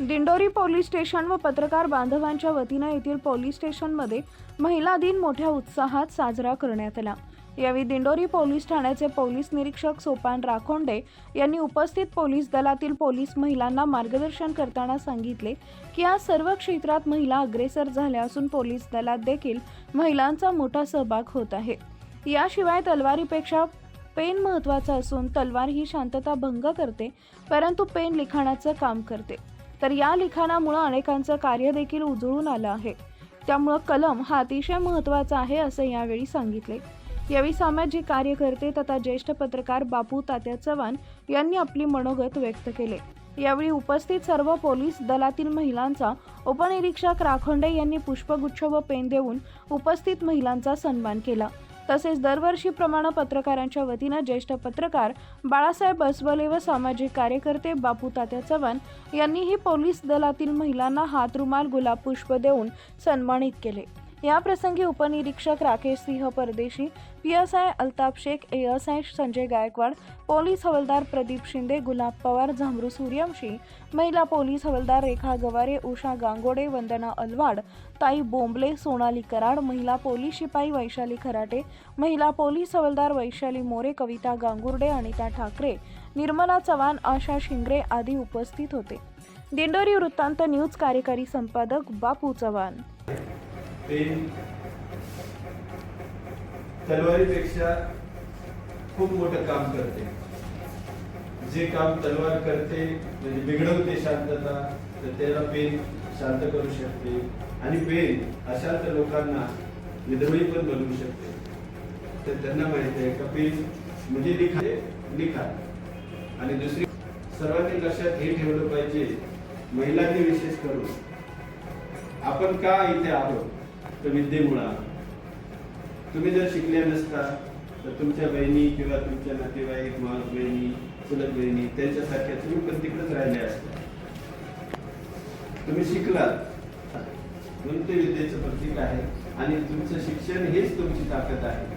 Dindori police station व पत्रकार बांधवांच्या वतीने येथील पोलीस स्टेशनमध्ये महिला दिन मोठ्या उत्साहात साजरा करण्यात आला। यावेळी दिंडोरी पोलीस ठाण्याचे पोलीस निरीक्षक सोपान राखोंडे यांनी उपस्थित पोलीस दलातील पोलीस महिलांना मार्गदर्शन करताना सांगितले की आज सर्व क्षेत्रात महिला अग्रेसर झाल्या असून पोलीस दलात देखील महिलांचा मोठा सहभाग होत आहे। याशिवाय तलवारीपेक्षा पेन महत्त्वाचा असून तलवार ही शांतता भंग करते, परंतु पेन लिखाणाचं काम करते। तर या लिखाणामुळे अनेकांचं कार्य देखील उजळून आलं आहे। त्यामुळे कलम हा अतिशय महत्त्वाचा आहे असे यावेळी सांगितले। यावेळी सामाजिक कार्यकर्ते तथा ज्येष्ठ पत्रकार बापू तात्या चव्हाण यांनी आपली मनोगत व्यक्त केले। यावेळी उपस्थित सर्व पोलीस दलातील महिलांचा उपनिरीक्षक राखोंडे यांनी पुष्पगुच्छ व पेन देऊन उपस्थित महिलांचा सन्मान केला। तसेच दरवर्षीप्रमाणे पत्रकारांच्या वतीने ज्येष्ठ पत्रकार बाळासाहेब बसवले व सामाजिक कार्यकर्ते बापू तात्या चव्हाण यांनीही पोलीस दलातील महिलांना हात रुमाल गुलाब पुष्प देऊन सन्मानित केले। या प्रसंगी उपनिरीक्षक Rakesh Singh Pardeshi, PSI Altaf Shaikh, ASI Sanjay Gaikwad, police हवालदार प्रदीप शिंदे, गुलाब पवार, झामरू सूर्यवंशी, महिला पोलीस हवालदार रेखा गवारे, उषा गांगोडे, वंदना अलवाड, ताई बोंबले, सोनाली कराड, महिला पोलीस शिपाई वैशाली खराटे, महिला पोलीस हवालदार वैशाली मोरे, कविता गांगुर्डे, अनिता ठाकरे, निर्मला चव्हाण, आशा शिंगरे आदी उपस्थित होते। दिंडोरी वृत्तांत न्यूज कार्यकारी संपादक बापू चव्हाण। पेन तलवारीपेक्षा खूप मोठं काम करते। जे काम तलवार करते म्हणजे बिघडवते शांतता, तर त्याला पेन शांत करू शकते आणि पेन अशांत लोकांना विद्रोही पण बनवू शकते। तर त्यांना माहिती आहे का पेन म्हणजे लिखाण। आणि दुसरी सर्वांनी लक्षात हे ठेवलं पाहिजे, महिलांनी विशेष करून आपण का इथे आहोत तर विद्येमुळे। तुम्ही जर शिकल्या नसता तर तुमच्या बहिणी किंवा तुमच्या नातेवाईक, मावस बहिणी, चुलत बहिणी त्यांच्यासारख्या तुम्ही पण तिकडेच राहिल्या असत्या। तुम्ही शिकलात म्हणून ते विद्येचं प्रतीक आहे आणि तुमचं शिक्षण हेच तुमची ताकद आहे।